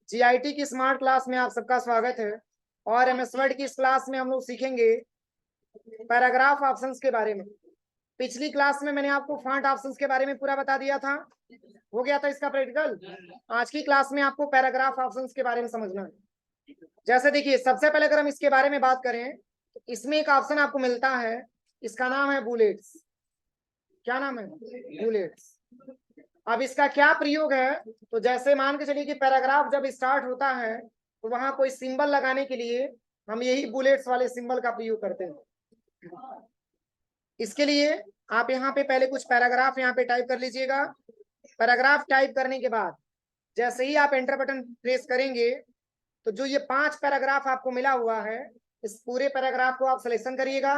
GIT की smart class में आप सबका स्वागत है। और एमएस वर्ड की इस क्लास में हम लोग सीखेंगे पैराग्राफ ऑप्शंस के बारे में। पिछली क्लास में मैंने आपको फॉन्ट ऑप्शंस के बारे में पूरा बता दिया था, हो गया था इसका प्रैक्टिकल। आज की क्लास में आपको पैराग्राफ ऑप्शंस के बारे में समझना है। जैसे देखिए, सबसे पहले अगर हम इसके बारे में बात करें तो इसमें एक ऑप्शन आपको मिलता है, इसका नाम है बुलेट्स। क्या नाम है? बुलेट्स। अब इसका क्या प्रयोग है? तो जैसे मान के चलिए कि पैराग्राफ जब स्टार्ट होता है तो वहां कोई सिंबल लगाने के लिए हम यही बुलेट्स वाले सिंबल का प्रयोग करते हैं। इसके लिए आप यहाँ पे पहले कुछ पैराग्राफ यहाँ पे टाइप कर लीजिएगा। पैराग्राफ टाइप करने के बाद जैसे ही आप एंटर बटन प्रेस करेंगे तो जो ये 5 पैराग्राफ आपको मिला हुआ है, इस पूरे पैराग्राफ को आप सिलेक्शन करिएगा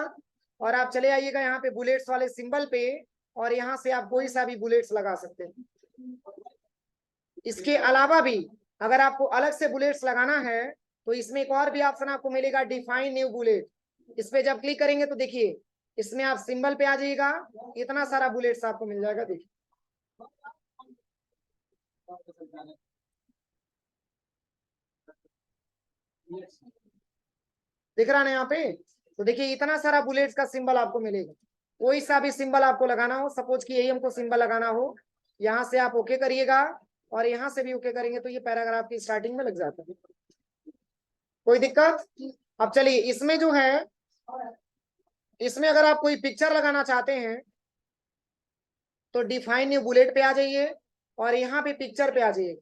और आप चले आइएगा यहाँ पे बुलेट्स वाले सिंबल पे, और यहाँ से आप कोई सा भी बुलेट्स लगा सकते हैं। इसके अलावा भी अगर आपको अलग से बुलेट्स लगाना है तो इसमें एक और भी ऑप्शन आपको मिलेगा, डिफाइन न्यू बुलेट। इस पे जब क्लिक करेंगे तो देखिए इसमें आप सिंबल पे आ जाइएगा, इतना सारा बुलेट्स आपको मिल जाएगा। देखिए दिख रहा ना यहाँ पे? तो देखिए इतना सारा बुलेट्स का सिंबल आपको मिलेगा। कोई सा भी सिंबल आपको लगाना हो, सपोज कि यही हमको सिंबल लगाना हो, यहाँ से आप ओके करिएगा और यहाँ से भी ओके करेंगे तो ये पैराग्राफ की स्टार्टिंग में लग जाता है। कोई दिक्कत? अब चलिए इसमें जो है, इसमें अगर आप कोई पिक्चर लगाना चाहते हैं तो डिफाइन न्यू बुलेट पे आ जाइए और यहाँ पे पिक्चर पे आ जाइए।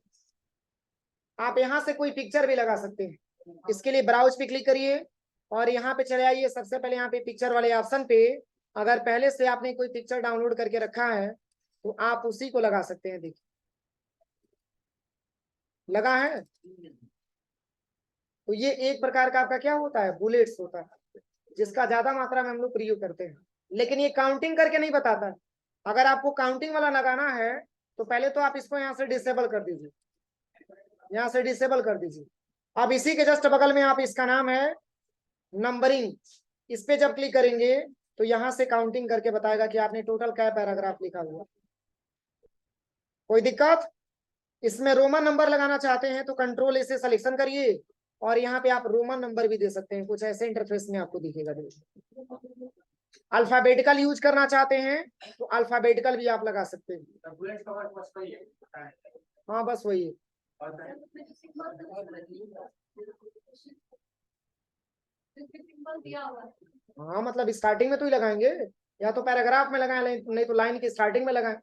आप यहाँ से कोई पिक्चर भी लगा सकते हैं। इसके लिए ब्राउज पे क्लिक करिए और यहाँ पे चले आइए। सबसे पहले यहाँ पे पिक्चर वाले ऑप्शन पे अगर पहले से आपने कोई पिक्चर डाउनलोड करके रखा है तो आप उसी को लगा सकते हैं। देखिए लगा है, तो ये एक प्रकार का आपका क्या होता है, बुलेट्स होता है, जिसका ज्यादा मात्रा में हम लोग प्रयोग करते हैं। लेकिन ये काउंटिंग करके नहीं बताता। अगर आपको काउंटिंग वाला लगाना है तो पहले तो आप इसको यहाँ से डिसेबल कर दीजिए, यहाँ से डिसेबल कर दीजिए। अब इसी के जस्ट बगल में आप, इसका नाम है नंबरिंग, इस पे जब क्लिक करेंगे तो यहाँ से काउंटिंग करके बताएगा कि आपने टोटल क्या पैराग्राफ लिखा हुआ। कोई दिक्कत? इसमें रोमन नंबर लगाना चाहते हैं तो कंट्रोल ए से सिलेक्शन करिए और यहाँ पे आप रोमन नंबर भी दे सकते हैं, कुछ ऐसे इंटरफेस में आपको दिखेगा। अल्फाबेटिकल यूज करना चाहते हैं तो अल्फाबेटिकल भी आप लगा सकते हैं। हाँ बस वही है। हाँ मतलब स्टार्टिंग में तो ही लगाएंगे, या तो पैराग्राफ में लगाए नहीं तो लाइन की स्टार्टिंग में लगाए।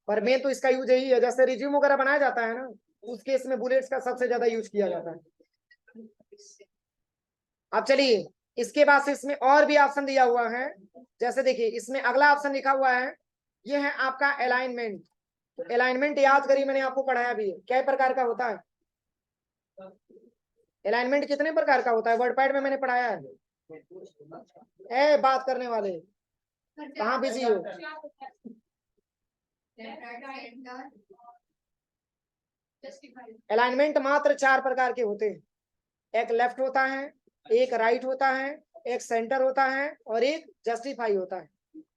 पर मेन तो इसका यूज यही है, जैसे रिज्यूम वगैरह बनाया जाता है ना, उस केस में बुलेट्स का सबसे ज्यादा यूज किया जाता है। अब चलिए इसके बाद से इसमें और भी ऑप्शन दिया हुआ है। जैसे देखिए इसमें अगला ऑप्शन लिखा हुआ है, ये है आपका अलाइनमेंट। तो अलाइनमेंट याद करिए, मैंने आपको पढ़ाया भी है, क्या प्रकार का होता है अलाइनमेंट, कितने प्रकार का होता है, वर्डपैड में मैंने पढ़ाया है। ए बात करने वाले कहाँ बिजी हो? अलाइनमेंट मात्र 4 प्रकार के होते हैं, एक लेफ्ट होता है, एक राइट होता है, एक सेंटर होता है और एक जस्टिफाई होता है।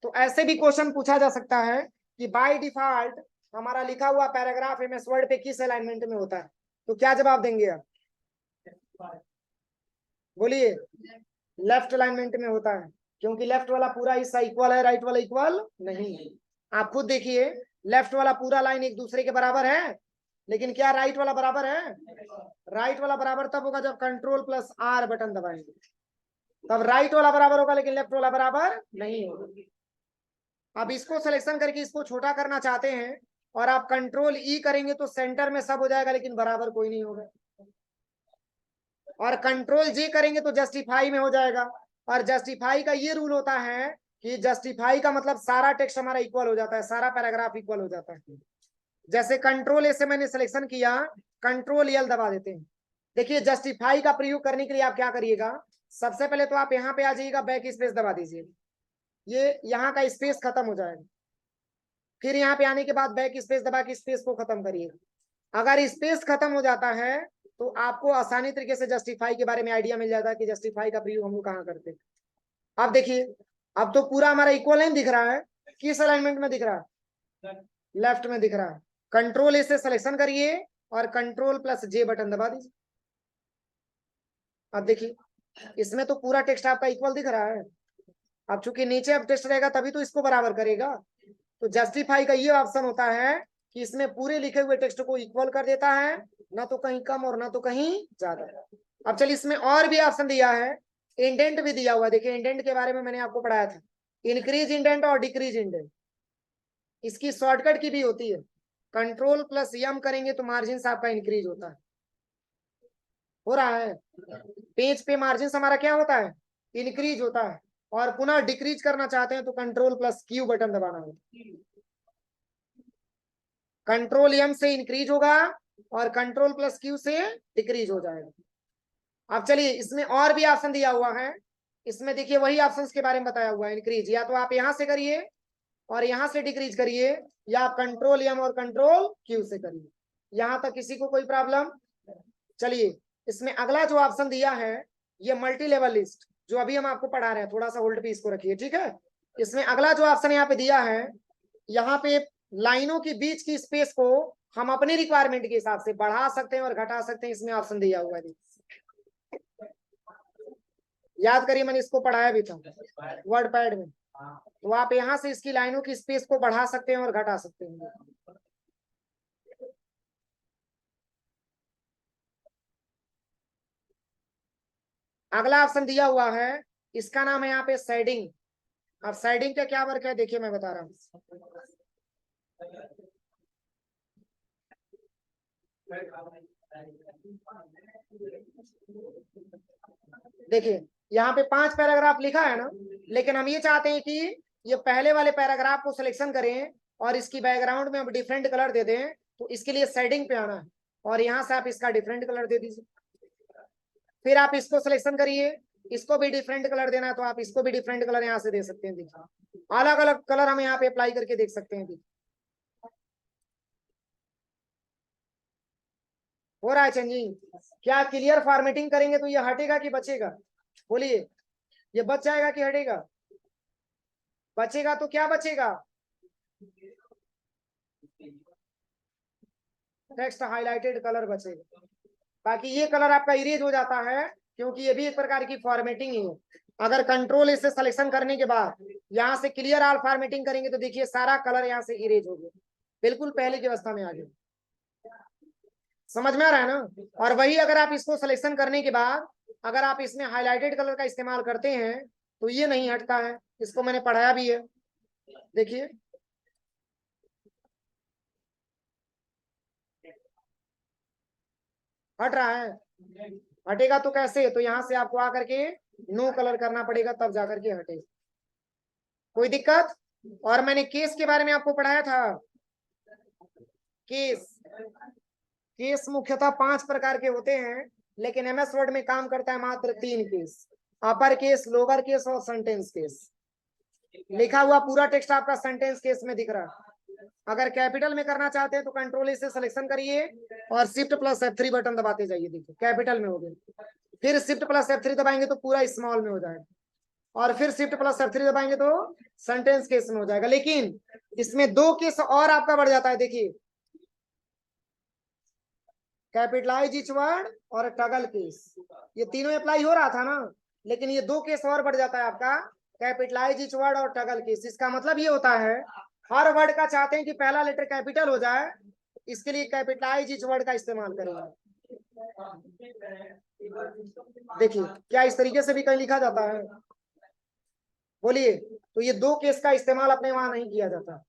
तो ऐसे भी क्वेश्चन पूछा जा सकता है कि बाय डिफॉल्ट हमारा लिखा हुआ पैराग्राफ एमएस वर्ड पे किस अलाइनमेंट में होता है, तो क्या जवाब देंगे आप? बोलिए। लेफ्ट अलाइनमेंट में होता है, क्योंकि लेफ्ट वाला पूरा हिस्सा इक्वल है, राइट वाला इक्वल नहीं है। आप खुद देखिए, लेफ्ट वाला पूरा लाइन एक दूसरे के बराबर है, लेकिन क्या राइट वाला बराबर है? राइट वाला बराबर तब होगा जब कंट्रोल प्लस आर बटन दबाएंगे, तब राइट वाला बराबर होगा, लेकिन लेफ्ट वाला बराबर नहीं होगा। अब इसको सिलेक्शन करके इसको छोटा करना चाहते हैं और आप कंट्रोल ई करेंगे तो सेंटर में सब हो जाएगा, लेकिन बराबर कोई नहीं होगा। और कंट्रोल जे करेंगे तो जस्टिफाई में हो जाएगा। और जस्टिफाई का ये रूल होता है कि जस्टिफाई का मतलब सारा टेक्स्ट हमारा इक्वल हो जाता है, सारा पैराग्राफ इक्वल हो जाता है। जैसे कंट्रोल ए से मैंने सिलेक्शन किया, कंट्रोल एल दबा देते हैं। देखिए जस्टिफाई का प्रयोग करने के लिए आप क्या करिएगा, सबसे पहले तो आप यहाँ पे आ जाइएगा, बैक स्पेस दबा दीजिए, ये यहाँ का स्पेस खत्म हो जाएगा। फिर यहाँ पे आने के बाद बैक स्पेस दबा के स्पेस को खत्म करिएगा। अगर स्पेस खत्म हो जाता है तो आपको आसानी तरीके से जस्टिफाई के बारे में आइडिया मिल जाता है कि जस्टिफाई का प्रयोग हम लोग कहाँ करते हैं। अब देखिए, अब तो पूरा हमारा इक्वल नहीं दिख रहा है, किस अलाइनमेंट में दिख रहा है? लेफ्ट में दिख रहा है। कंट्रोल ए से सिलेक्शन करिए और कंट्रोल प्लस जे बटन दबा दीजिए। अब देखिए इसमें तो पूरा टेक्स्ट आपका इक्वल दिख रहा है। अब चूंकि नीचे अब टेक्स्ट रहेगा तभी तो इसको बराबर करेगा। तो जस्टिफाई का ये ऑप्शन होता है कि इसमें पूरे लिखे हुए टेक्स्ट को इक्वल कर देता है, ना तो कहीं कम और ना तो कहीं ज्यादा। अब चलिए इसमें और भी ऑप्शन दिया है, इंडेंट भी दिया हुआ। देखिए इंडेंट के बारे में मैंने आपको पढ़ाया था, इंक्रीज इंडेंट और डिक्रीज इंडेंट। इसकी शॉर्टकट की भी होती है, कंट्रोल प्लस यम करेंगे तो मार्जिन आपका इंक्रीज होता है, हो रहा है। पेज पे मार्जिन हमारा क्या होता है, इंक्रीज होता है। और पुनः डिक्रीज करना चाहते हैं तो कंट्रोल प्लस क्यू बटन दबाना होगा। कंट्रोल एम से इंक्रीज होगा और कंट्रोल प्लस क्यू से डिक्रीज हो जाएगा। अब चलिए इसमें और भी ऑप्शन दिया हुआ है। इसमें देखिए वही ऑप्शंस के बारे में बताया हुआ है, इंक्रीज या तो आप यहां से करिए और यहां से डिक्रीज करिए, या आप कंट्रोल एम और कंट्रोल क्यू से करिए। यहां तक किसी को कोई प्रॉब्लम? चलिए इसमें अगला जो ऑप्शन दिया है ये मल्टी लेवल लिस्ट, जो अभी हम आपको पढ़ा रहे हैं, थोड़ा सा होल्ड पे इसको रखिए, ठीक है। इसमें अगला जो ऑप्शन यहाँ पे दिया है, यहाँ पे लाइनों के बीच की स्पेस को हम अपने रिक्वायरमेंट के हिसाब से बढ़ा सकते हैं और घटा सकते हैं। इसमें ऑप्शन दिया हुआ है, याद करिए मैंने इसको पढ़ाया भी था वर्ड पैड में। तो आप यहाँ से इसकी लाइनों की स्पेस को बढ़ा सकते हैं और घटा सकते हैं। अगला ऑप्शन दिया हुआ है, इसका नाम है यहाँ पे शेडिंग। अब शेडिंग का क्या वर्क है देखिए मैं बता रहा हूँ। देखिए यहाँ पे 5 पैराग्राफ लिखा है ना, लेकिन हम ये चाहते हैं कि ये पहले वाले पैराग्राफ को सिलेक्शन करें और इसकी बैकग्राउंड में हम डिफरेंट कलर दे दें। तो इसके लिए शेडिंग पे आना है और यहाँ से आप इसका डिफरेंट कलर दे दीजिए। फिर आप इसको सिलेक्शन करिए, इसको भी डिफरेंट कलर देना है तो आप इसको भी डिफरेंट कलर यहाँ से दे सकते हैं। देखिए अलग अलग कलर हम यहाँ पे अप्लाई करके देख सकते हैं। हो रहा है चेंजिंग। क्या क्लियर फॉर्मेटिंग करेंगे तो ये हटेगा कि बचेगा? बोलिए, ये बच जाएगा कि हटेगा? बचेगा तो क्या बचेगा? टेक्स्ट हाइलाइटेड कलर बचेगा। बाकी ये कलर आपका इरेज हो जाता है क्योंकि ये भी एक प्रकार की फॉर्मेटिंग ही है। अगर कंट्रोल इसे सिलेक्शन करने के बाद यहाँ से क्लियर ऑल फॉर्मेटिंग करेंगे तो देखिए सारा कलर यहाँ से इरेज हो गया, बिल्कुल पहले की अवस्था में आ गया। समझ में आ रहा है ना? और वही अगर आप इसको सिलेक्शन करने के बाद अगर आप इसमें हाईलाइटेड कलर का इस्तेमाल करते हैं तो ये नहीं हटता है। इसको मैंने पढ़ाया भी है, देखिए हट रहा है। हटेगा तो कैसे? तो यहाँ से आपको आकर के नो कलर करना पड़ेगा तब जाकर के हटेगा। कोई दिक्कत? और मैंने केस के बारे में आपको पढ़ाया था। केस, केस मुख्यतः 5 प्रकार के होते हैं, लेकिन एमएस वर्ड में काम करता है मात्र 3 case, upper case, lower case और सेंटेंस केस। लिखा हुआ पूरा टेक्स्ट आपका सेंटेंस केस में दिख रहा है। अगर कैपिटल में करना चाहते हैं तो कंट्रोल से सिलेक्शन करिए और शिफ्ट प्लस F3 बटन दबाते जाइए। देखिए कैपिटल में हो गया, फिर शिफ्ट प्लस F3 दबाएंगे तो पूरा स्मॉल में हो जाएगा, और फिर शिफ्ट प्लस F3 दबाएंगे तो सेंटेंस केस में हो जाएगा। लेकिन इसमें 2 केस और आपका बढ़ जाता है। देखिए कैपिटलाइज ईच वर्ड और टगल केस, ये तीनों अप्लाई हो रहा था ना, लेकिन ये 2 केस और बढ़ जाता है आपका, कैपिटलाइज ईच वर्ड और टगल केस। इसका मतलब ये होता है हर वर्ड का चाहते हैं कि पहला लेटर कैपिटल हो जाए, इसके लिए कैपिटलाइज ईच वर्ड का इस्तेमाल करेंगे। देखिए क्या इस तरीके से भी कहीं लिखा जाता है? बोलिए। तो ये 2 केस का इस्तेमाल अपने वहां नहीं किया जाता।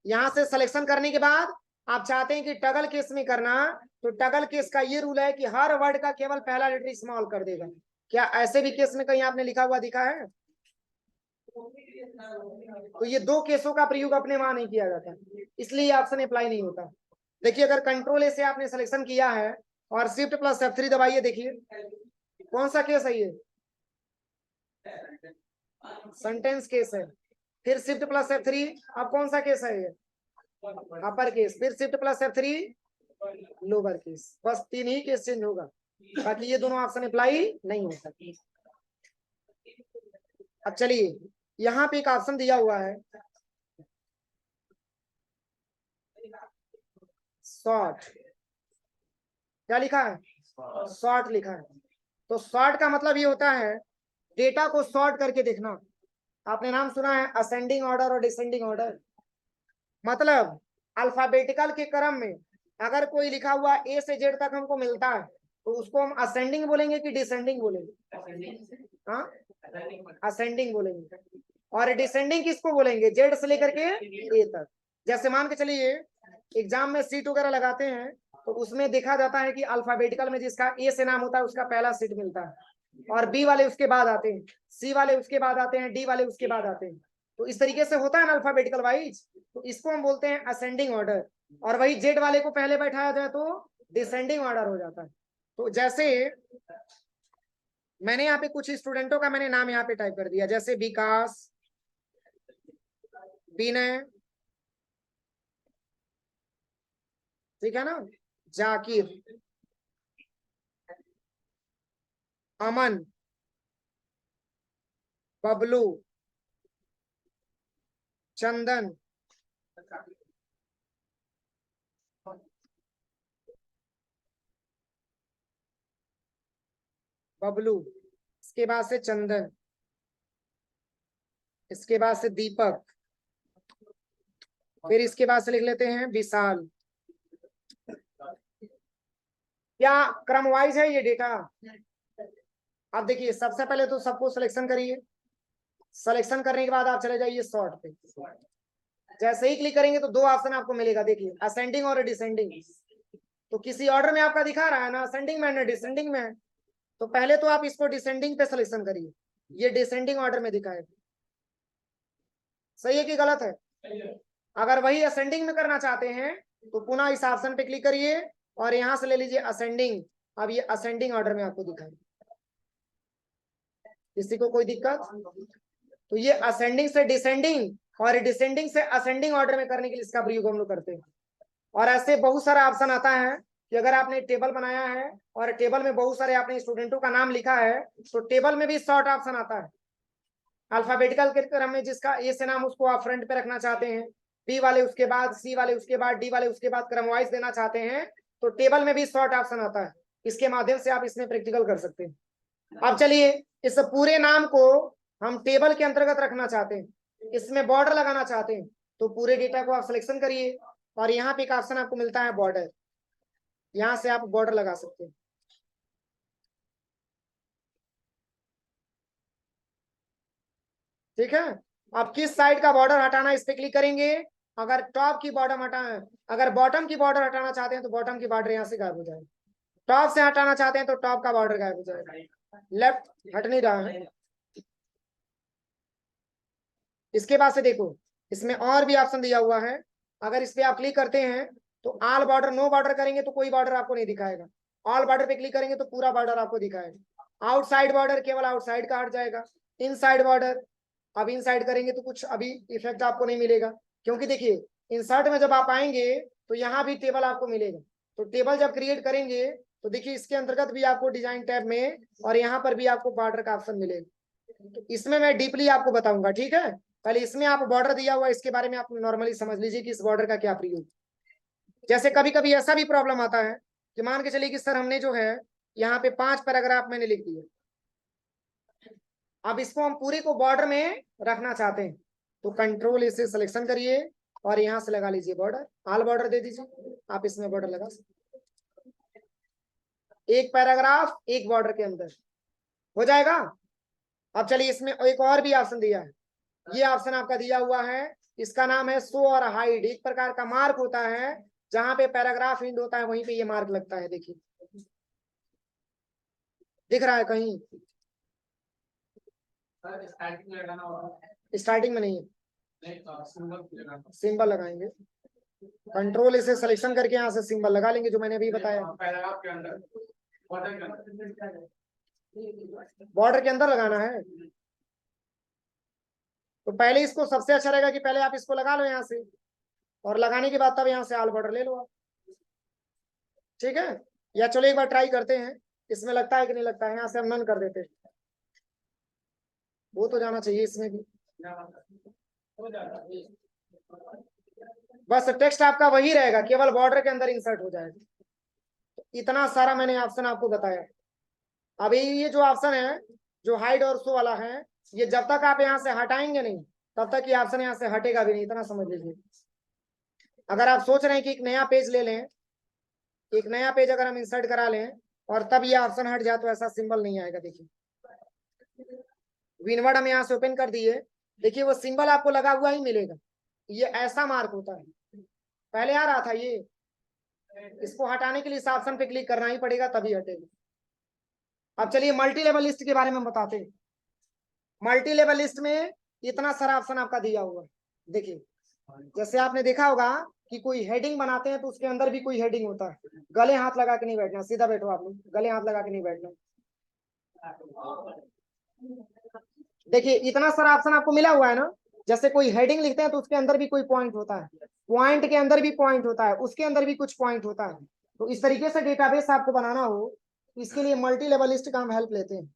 यहां से सिलेक्शन करने के बाद आप चाहते हैं कि टगल केस में करना, तो टगल केस का ये रूल है कि हर वर्ड का केवल पहला लेटर स्मॉल कर देगा। क्या ऐसे भी केस में कहीं आपने लिखा हुआ दिखा है? तो ये 2 केसों का प्रयोग अपने वहां नहीं किया जाता, इसलिए ऑप्शन अप्लाई नहीं होता। देखिए अगर कंट्रोल ए से आपने सिलेक्शन किया है और शिफ्ट प्लस F3 दबाइए, देखिए कौन सा केस है ये? सेंटेंस केस है। फिर शिफ्ट प्लस F3, अब कौन सा केस है ये? Upper case. फिर shift plus F3 lower case. बस 3 ही केस चेंज होगा, बाकी ये दोनों ऑप्शन अप्लाई नहीं हो सकती। अब चलिए यहाँ पे एक ऑप्शन दिया हुआ है, सॉर्ट, क्या लिखा है? सॉर्ट लिखा है। तो सॉर्ट का मतलब ये होता है डेटा को सॉर्ट करके देखना। आपने नाम सुना है असेंडिंग ऑर्डर और डिसेंडिंग ऑर्डर। मतलब अल्फाबेटिकल के क्रम में अगर कोई लिखा हुआ ए से जेड तक हमको मिलता है तो उसको हम असेंडिंग बोलेंगे कि डिसेंडिंग बोलेंगे? हाँ, असेंडिंग बोलेंगे। और डिसेंडिंग किसको बोलेंगे? जेड से लेकर के ए तक। जैसे मान के चलिए एग्जाम में सीट वगैरह लगाते हैं तो उसमें देखा जाता है कि अल्फाबेटिकल में जिसका ए से नाम होता है उसका पहला सीट मिलता है और बी वाले उसके बाद आते हैं, सी वाले उसके बाद आते हैं, डी वाले उसके बाद आते हैं। तो इस तरीके से होता है ना अल्फाबेटिकल वाइज। तो इसको हम बोलते हैं असेंडिंग ऑर्डर। और वही जेड वाले को पहले बैठाया जाए तो डिसेंडिंग ऑर्डर हो जाता है। तो जैसे मैंने यहाँ पे कुछ स्टूडेंटों का मैंने नाम यहाँ पे टाइप कर दिया, जैसे विकास, विनय, ठीक है ना, जाकिर, अमन, बबलू, चंदन, बबलू, इसके बाद से चंदन, इसके बाद से दीपक, फिर इसके बाद से लिख लेते हैं विशाल। क्या क्रम वाइज है ये डेटा? अब देखिए सबसे पहले तो सबको सिलेक्शन करिए। सिलेक्शन करने के बाद आप चले जाइए सॉर्ट पे। जैसे ही क्लिक करेंगे तो दो ऑप्शन आपको मिलेगा, देखिए असेंडिंग और डिसेंडिंग। तो किसी ऑर्डर में आपका दिखा रहा है ना असेंडिंग में ना डिसेंडिंग में, तो पहले तो आप इसको डिसेंडिंग पे सिलेक्शन करिए। ये डिसेंडिंग ऑर्डर में दिखाएगा। सही है कि गलत है? अगर वही असेंडिंग में करना चाहते हैं तो पुनः इस ऑप्शन पे क्लिक करिए और यहां से ले लीजिए असेंडिंग। अब ये असेंडिंग ऑर्डर में आपको दिखाएगा। किसी को कोई दिक्कत? तो ये असेंडिंग से डिसेंडिंग और डिसेंडिंग से असेंडिंग ऑर्डर में करने के लिए इसका प्रयोग हम लोग करते हैं। और ऐसे बहुत सारा ऑप्शन आता है कि अगर आपने टेबल बनाया है और टेबल में बहुत सारे आपने स्टूडेंटों का नाम लिखा है तो टेबल में भी शॉर्ट ऑप्शन आता है। अल्फाबेटिकल के क्रम में जिसका ए से नाम उसको आप फ्रंट पे रखना चाहते हैं, बी वाले उसके बाद, सी वाले उसके बाद, डी वाले उसके बाद क्रम वाइज देना चाहते हैं तो टेबल में भी शॉर्ट ऑप्शन आता है। इसके माध्यम से आप इसमें प्रैक्टिकल कर सकते हैं। अब चलिए इस पूरे नाम को हम टेबल के अंतर्गत रखना चाहते हैं, इसमें बॉर्डर लगाना चाहते हैं तो पूरे डेटा को आप सिलेक्शन करिए और यहाँ पे एक ऑप्शन आपको मिलता है बॉर्डर। यहाँ से आप बॉर्डर लगा सकते हैं। ठीक है। अब किस साइड का बॉर्डर हटाना इस पे क्लिक करेंगे। अगर टॉप की बॉटम हटाना, अगर बॉटम की बॉर्डर हटाना चाहते हैं तो बॉटम की बॉर्डर यहाँ से गायब हो जाएगी। टॉप से हटाना चाहते हैं तो टॉप का बॉर्डर गायब हो जाएगा। लेफ्ट हट नहीं रहा है। इसके बाद से देखो इसमें और भी ऑप्शन दिया हुआ है। अगर इस पे आप क्लिक करते हैं तो ऑल बॉर्डर, नो बॉर्डर करेंगे तो कोई बॉर्डर आपको नहीं दिखाएगा। ऑल बॉर्डर पे क्लिक करेंगे तो पूरा बॉर्डर आपको दिखाएगा। आउटसाइड बॉर्डर केवल आउटसाइड का हट जाएगा। इनसाइड बॉर्डर, अब इनसाइड करेंगे तो कुछ अभी इफेक्ट आपको नहीं मिलेगा, क्योंकि देखिए इंसर्ट में जब आप आएंगे तो यहाँ भी टेबल आपको मिलेगा। तो टेबल जब क्रिएट करेंगे तो देखिए इसके अंतर्गत भी आपको डिजाइन टैब में और यहाँ पर भी आपको बॉर्डर का ऑप्शन मिलेगा। तो इसमें मैं डीपली आपको बताऊंगा, ठीक है। पहले इसमें आप बॉर्डर दिया हुआ इसके बारे में आप नॉर्मली समझ लीजिए कि इस बॉर्डर का क्या प्रयोग। जैसे कभी कभी ऐसा भी प्रॉब्लम आता है कि मान के चलिए कि सर हमने जो है यहाँ पे 5 पैराग्राफ मैंने लिख दिया, अब इसको हम पूरे को बॉर्डर में रखना चाहते हैं तो कंट्रोल इसे सिलेक्शन करिए और यहाँ से लगा लीजिए बॉर्डर, ऑल बॉर्डर दे दीजिए। आप इसमें बॉर्डर लगा सकते, एक पैराग्राफ एक बॉर्डर के अंदर हो जाएगा। अब चलिए इसमें एक और भी ऑप्शन दिया है। ये ऑप्शन आपका दिया हुआ है, इसका नाम है शो और हाइड। एक प्रकार का मार्क होता है, जहां पे पैराग्राफ एंड होता है वहीं पे ये मार्क लगता है। देखिए दिख रहा है कहीं? स्टार्टिंग में नहीं है, सिंबल लगाएंगे। कंट्रोल इसे सिलेक्शन करके यहाँ से सिंबल लगा लेंगे जो मैंने अभी बताया। बॉर्डर के अंदर लगाना है तो पहले इसको सबसे अच्छा रहेगा कि पहले आप इसको लगा लो यहाँ से, और लगाने के बाद तब यहाँ से ऑल बॉर्डर ले लो आप। ठीक है, या चलो एक बार ट्राई करते हैं इसमें लगता है कि नहीं लगता है। यहाँ से हम नन कर देते हैं, वो तो जाना चाहिए इसमें भी। बस टेक्स्ट आपका वही रहेगा, केवल बॉर्डर के अंदर इंसर्ट हो जाएगा। तो इतना सारा मैंने ऑप्शन आपको बताया। अभी ये जो ऑप्शन है, जो हाइड और शो वाला है, ये जब तक आप यहाँ से हटाएंगे नहीं तब तक ये ऑप्शन यहाँ से हटेगा भी नहीं, इतना समझ लीजिए। अगर आप सोच रहे हैं कि एक नया पेज ले लें, एक नया पेज अगर हम इंसर्ट करा लें और तब ये ऑप्शन हट जाए, तो ऐसा सिंबल नहीं आएगा। देखिए विनवर्ड हम यहाँ से ओपन कर दिए, देखिए वो सिंबल आपको लगा हुआ ही मिलेगा। ये ऐसा मार्क होता है, पहले आ रहा था ये। इसको हटाने के लिए इस ऑप्शन पे क्लिक करना ही पड़ेगा, तभी हटेगा। अब चलिए मल्टी लेवल लिस्ट के बारे में बताते हैं। मल्टी लेवल लिस्ट में इतना सारा ऑप्शन आपका दिया हुआ है। देखिए जैसे आपने देखा होगा कि कोई हेडिंग बनाते हैं तो उसके अंदर भी कोई हेडिंग होता है। गले हाथ लगा के नहीं बैठना, सीधा बैठो आप लोग, गले हाथ लगा के नहीं बैठना। देखिए इतना सारा ऑप्शन आपको मिला हुआ है ना। जैसे कोई हेडिंग लिखते हैं तो उसके अंदर भी कोई पॉइंट होता है, पॉइंट के अंदर भी पॉइंट होता है, उसके अंदर भी कुछ पॉइंट होता है। तो इस तरीके से डेटाबेस आपको बनाना हो, इसके लिए मल्टी लेवल लिस्ट का हम हेल्प लेते हैं।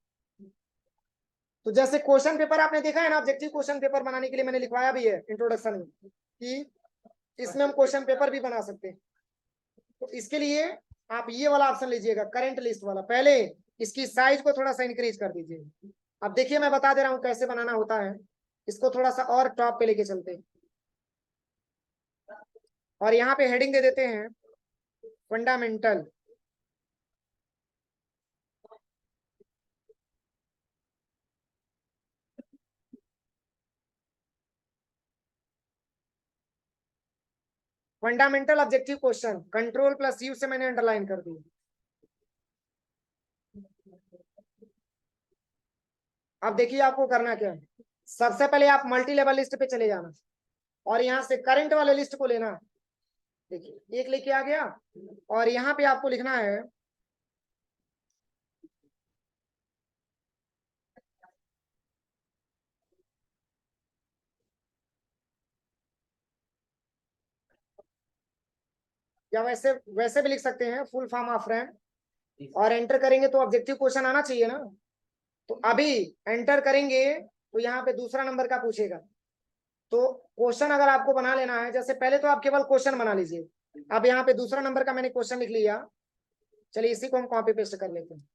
तो जैसे क्वेश्चन पेपर आपने देखा है ना, ऑब्जेक्टिव क्वेश्चन पेपर बनाने के लिए मैंने लिखवाया भी है इंट्रोडक्शन में कि इसमें हम क्वेश्चन पेपर भी बना सकते हैं। तो इसके लिए आप ये वाला ऑप्शन लीजिएगा, करंट लिस्ट वाला। पहले इसकी साइज को थोड़ा सा इंक्रीज कर दीजिए। अब देखिए मैं बता दे रहा हूं कैसे बनाना होता है। इसको थोड़ा सा और टॉप पे लेके चलते हैं और यहाँ पे हेडिंग दे देते हैं fundamental. Fundamental objective question, control plus you से मैंने अंडरलाइन कर दी। अब देखिए आपको करना क्या है। सबसे पहले आप मल्टी लेवल लिस्ट पे चले जाना और यहाँ से करंट वाले लिस्ट को लेना। देखिए एक लेके आ गया और यहाँ पे आपको लिखना है या वैसे वैसे भी लिख सकते हैं फुल फॉर्म ऑफ रैंक, और एंटर करेंगे तो ऑब्जेक्टिव क्वेश्चन आना चाहिए ना। तो अभी एंटर करेंगे तो यहाँ पे दूसरा नंबर का पूछेगा। तो क्वेश्चन अगर आपको बना लेना है, जैसे पहले तो आप केवल क्वेश्चन बना लीजिए। अब यहाँ पे दूसरा नंबर का मैंने क्वेश्चन लिख लिया। चलिए इसी को हम कॉपी पेस्ट कर लेते हैं।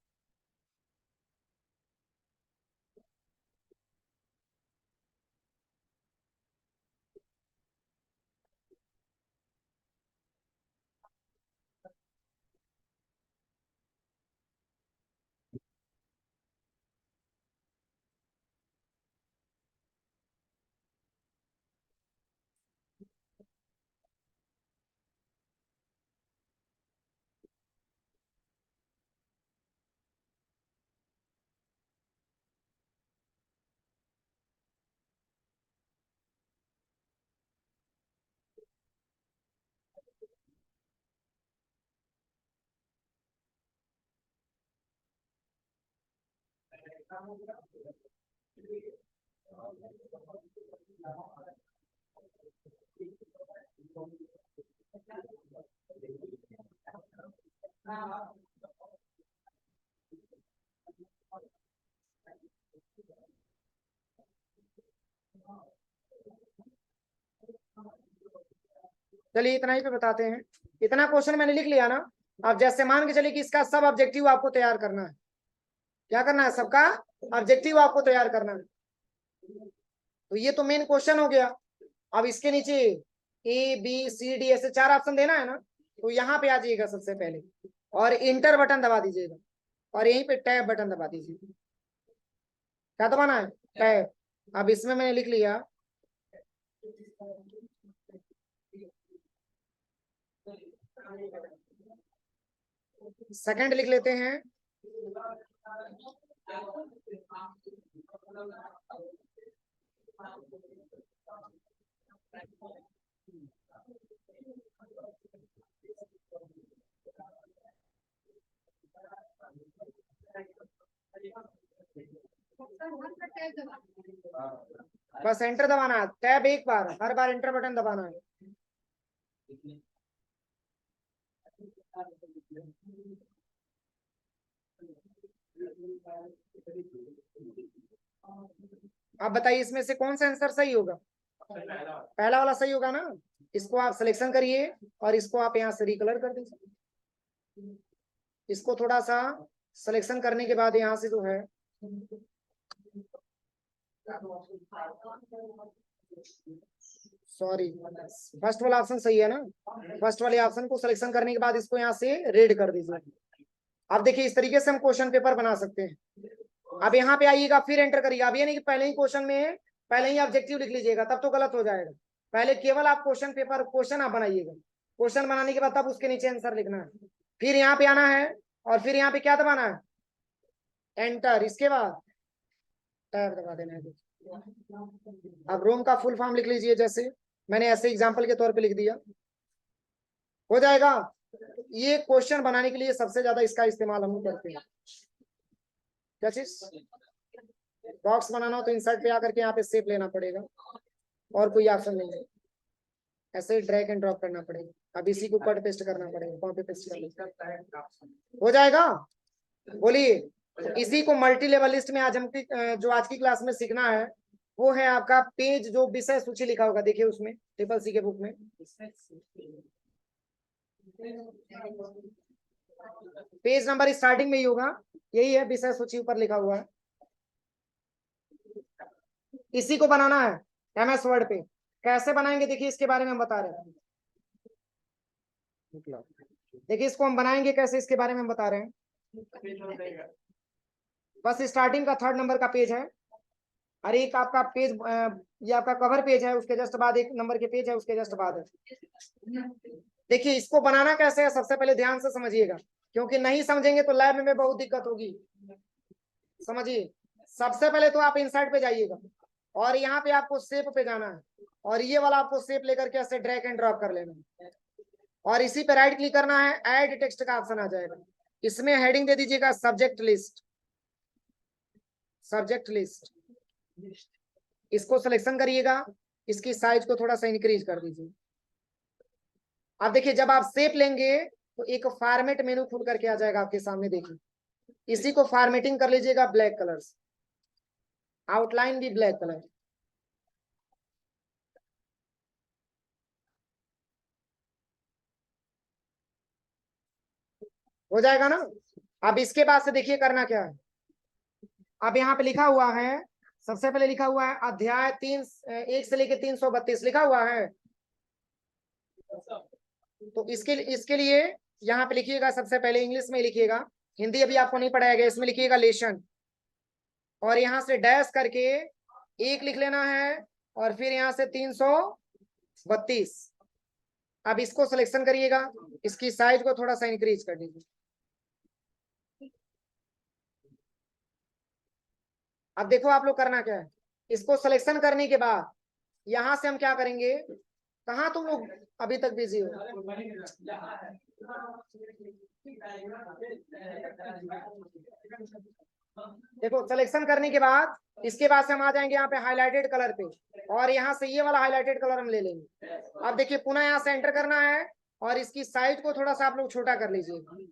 चलिए इतना ही पे बताते हैं। इतना क्वेश्चन मैंने लिख लिया ना। अब जैसे मान के चलिए कि इसका सब ऑब्जेक्टिव आपको तैयार करना है। क्या करना है? सबका ऑब्जेक्टिव आपको तैयार करना है। तो ये तो मेन क्वेश्चन हो गया। अब इसके नीचे ए बी सी डी ऐसे 4 ऑप्शन देना है ना। तो यहाँ पे आ जाइएगा सबसे पहले और इंटर बटन दबा दीजिएगा और यहीं पे टैब बटन दबा दीजिए। क्या दबाना है? टैब। अब इसमें मैंने लिख लिया सेकंड लिख लेते हैं। बस एंटर दबाना है, टैब एक बार, हर बार एंटर बटन दबाना है। आप बताइए इसमें से कौन सा आंसर सही होगा? पहला वाला सही होगा ना। इसको आप सिलेक्शन करिए और इसको आप यहाँ से रिकलर कर दीजिए। इसको थोड़ा सा सिलेक्शन करने के बाद यहाँ से जो है सॉरी, फर्स्ट वाला ऑप्शन सही है ना। फर्स्ट वाले ऑप्शन को सिलेक्शन करने के बाद इसको यहाँ से रेड कर दीजिए। अब देखिए इस तरीके से हम क्वेश्चन पेपर बना सकते हैं। अब यहाँ पे आइएगा, फिर एंटर करिएगा। अब ये नहीं कि पहले ही क्वेश्चन में पहले ही ऑब्जेक्टिव लिख लीजिएगा, तब तो गलत हो जाएगा। पहले केवल आप क्वेश्चन पेपर क्वेश्चन आप बनाइएगा। क्वेश्चन बनाने के बाद तब उसके नीचे आंसर लिखना है। फिर यहाँ पे आना है और फिर यहाँ पे क्या दबाना है, एंटर। इसके बाद टैब दबा देना है। अब रोम का फुल फॉर्म लिख लीजिए, जैसे मैंने ऐसे एग्जांपल के तौर पे लिख दिया, हो जाएगा। ये क्वेश्चन बनाने के लिए सबसे ज्यादा इसका इस्तेमाल हम करते हैं। क्या चीज, बॉक्स बनाना हो तो इंसर्ट पे आकर के यहाँ पे शेप लेना पड़ेगा और कोई ऑप्शन नहीं है, ऐसे ही ड्रैग एंड ड्रॉप करना पड़ेगा। अब इसी को कट पेस्ट करना पड़ेगा, कॉपी पेस्ट करना हो जाएगा। बोलिए, इसी को मल्टी लेवल लिस्ट में आज हम जो आज की क्लास में सीखना है वो है आपका पेज जो विषय सूची लिखा होगा, देखिए उसमें ट्रिपल सी के बुक में पेज नंबर स्टार्टिंग में ही होगा, यही है विषय सूची ऊपर लिखा हुआ है। इसी को बनाना है एमएस वर्ड पे। कैसे बनाएंगे देखिए, इसके बारे में हम बता रहे हैं। देखिए इसको हम बनाएंगे कैसे, इसके बारे में हम बता रहे हैं। बस स्टार्टिंग का 3rd नंबर का पेज है, और एक आपका पेज ये आपका कवर पेज है, उसके जस्ट बाद 1 नंबर के पेज है, उसके जस्ट बाद है। देखिए इसको बनाना कैसे है, सबसे पहले ध्यान से समझिएगा, क्योंकि नहीं समझेंगे तो लैब में बहुत दिक्कत होगी। समझिए, सबसे पहले तो आप इंसर्ट पे जाइएगा और यहाँ पे आपको शेप पे जाना है, और ये वाला आपको शेप लेकर के ऐसे ड्रैग एंड ड्रॉप कर लेना है, और इसी पे राइट क्लिक करना है, ऐड टेक्स्ट का ऑप्शन आ जाएगा। इसमें हेडिंग दे दीजिएगा सब्जेक्ट लिस्ट। सब्जेक्ट लिस्ट, इसको सिलेक्शन करिएगा, इसकी साइज को थोड़ा सा इंक्रीज कर दीजिए। अब देखिए जब आप शेप लेंगे तो एक फॉर्मेट मेनू खुल करके आ जाएगा आपके सामने, देखिए इसी को फॉर्मेटिंग कर लीजिएगा ब्लैक कलर से, आउटलाइन भी ब्लैक कलर। हो जाएगा ना। अब इसके बाद से देखिए करना क्या है। अब यहाँ पे लिखा हुआ है, सबसे पहले लिखा हुआ है अध्याय 1 से लेके 332 लिखा हुआ है। तो इसके लिए यहाँ पे लिखिएगा, सबसे पहले इंग्लिश में लिखिएगा, हिंदी अभी आपको नहीं पढ़ाया गया, इसमें लिखिएगा लेसन, और यहाँ से डैश करके 1 लिख लेना है, और फिर यहाँ से 332। अब इसको सिलेक्शन करिएगा, इसकी साइज को थोड़ा सा इंक्रीज कर दीजिए। अब देखो आप लोग करना क्या है, इसको सिलेक्शन करने के बाद यहां से हम क्या करेंगे, कहाँ तुम लोग अभी तक बिजी हो। देखो सिलेक्शन करने के बाद इसके बाद से हम आ जाएंगे यहाँ पे हाईलाइटेड कलर पे, और यहाँ से ये वाला हाईलाइटेड कलर हम ले लेंगे। अब देखिए पुनः यहाँ से एंटर करना है, और इसकी साइज को थोड़ा सा आप लोग छोटा कर लीजिए।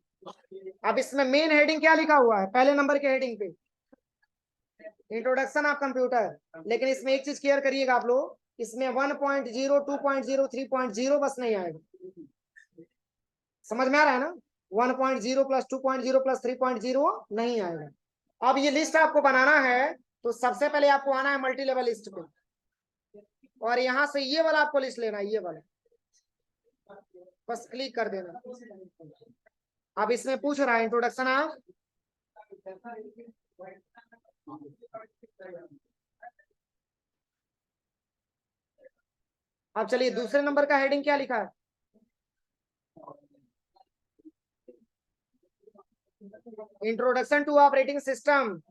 अब इसमें मेन हेडिंग क्या लिखा हुआ है, पहले नंबर के हेडिंग पे इंट्रोडक्शन ऑफ कंप्यूटर, लेकिन इसमें एक चीज क्लियर करिएगा आप लोग, इसमें 1.0 2.0 3.0 बस नहीं आएगा। समझ में आ रहा है ना, 1.0 प्लस 2.0 प्लस 3.0 नहीं आएगा। अब ये लिस्ट आपको बनाना है, तो सबसे पहले आपको आना है मल्टी लेवल लिस्ट पे, और यहाँ से ये वाला आपको लिस्ट लेना है, ये वाला बस क्लिक कर देना। अब इसमें पूछ रहा है इंट्रोडक्शन ऑफ, अब चलिए दूसरे नंबर का हेडिंग क्या लिखा है, इंट्रोडक्शन टू ऑपरेटिंग सिस्टम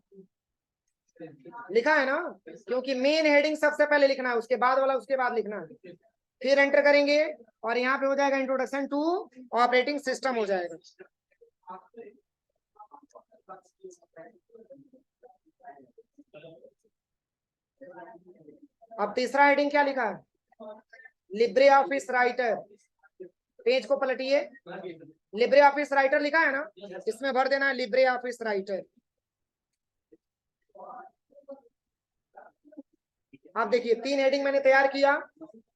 लिखा है ना, क्योंकि मेन हेडिंग सबसे पहले लिखना है, उसके बाद वाला उसके बाद लिखना है। फिर एंटर करेंगे और यहाँ पे हो जाएगा इंट्रोडक्शन टू ऑपरेटिंग सिस्टम हो जाएगा। अब तीसरा हेडिंग क्या लिखा है, लिब्रे ऑफिस राइटर। पेज को पलटिए, लिब्रे ऑफिस राइटर लिखा है ना, इसमें भर देना है लिब्रे ऑफिस राइटर। अब देखिए 3 हेडिंग मैंने तैयार किया।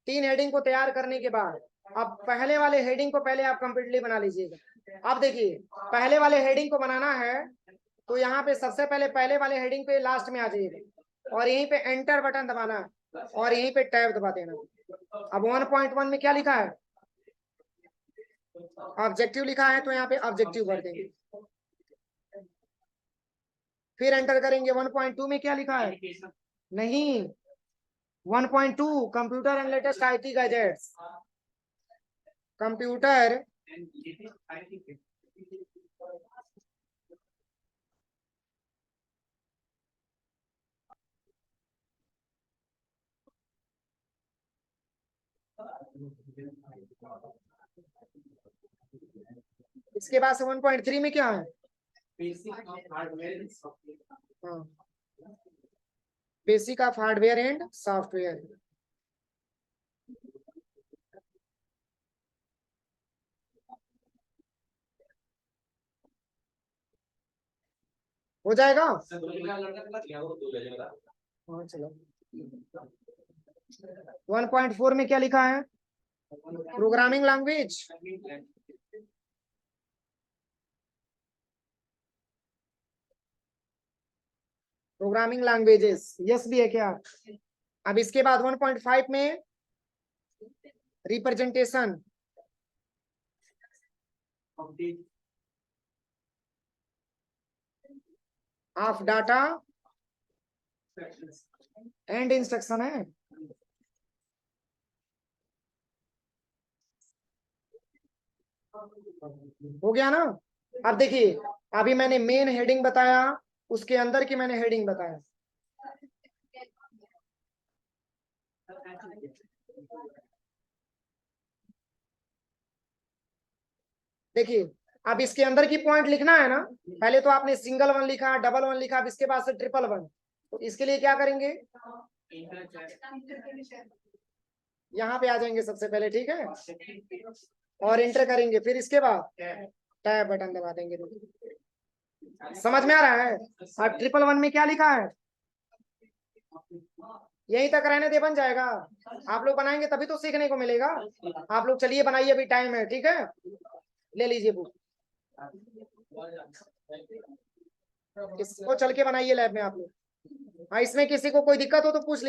3 हेडिंग को तैयार करने के बाद अब पहले वाले हेडिंग को पहले आप कंप्लीटली बना लीजिएगा। अब देखिए पहले वाले हेडिंग को बनाना है तो यहाँ पे सबसे पहले वाले हेडिंग पे लास्ट में आ जाइएगा और यहीं पे एंटर बटन दबाना है और यहीं पे टैब दबा देना। अब 1.1 में क्या लिखा है, ऑब्जेक्टिव लिखा है तो यहाँ पे ऑब्जेक्टिव भर देंगे, फिर एंटर करेंगे। 1.2 में क्या लिखा है, नहीं 1.2 computer and latest IT gadgets, computer इसके बाद से 1.3 में क्या है, basic of hardware and software. हो जाएगा। हाँ चलो 1.4 में क्या लिखा है, programming language, programming languages yes भी है क्या। अब इसके बाद 1.5 में representation of data and instruction है। हो गया ना। अब देखिए अभी मैंने मेन हेडिंग बताया, उसके अंदर की मैंने हेडिंग बताया। देखिए अब इसके अंदर की पॉइंट लिखना है ना, पहले तो आपने सिंगल 1 लिखा, डबल 1 लिखा, अब इसके बाद से ट्रिपल 1, तो इसके लिए क्या करेंगे, यहाँ पे आ जाएंगे सबसे पहले, ठीक है, और एंटर करेंगे, फिर इसके बाद टैब बटन दबा देंगे। समझ में आ रहा है। अब ट्रिपल 1 में क्या लिखा है, यहीं तक रहने दे, बन जाएगा। आप लोग बनाएंगे तभी तो सीखने को मिलेगा। आप लोग चलिए बनाइए, अभी टाइम है, ठीक है, ले लीजिए बुक, इसको चल के बनाइए लैब में आप लोग। हाँ इसमें किसी को कोई दिक्कत हो तो पूछ लीजिए।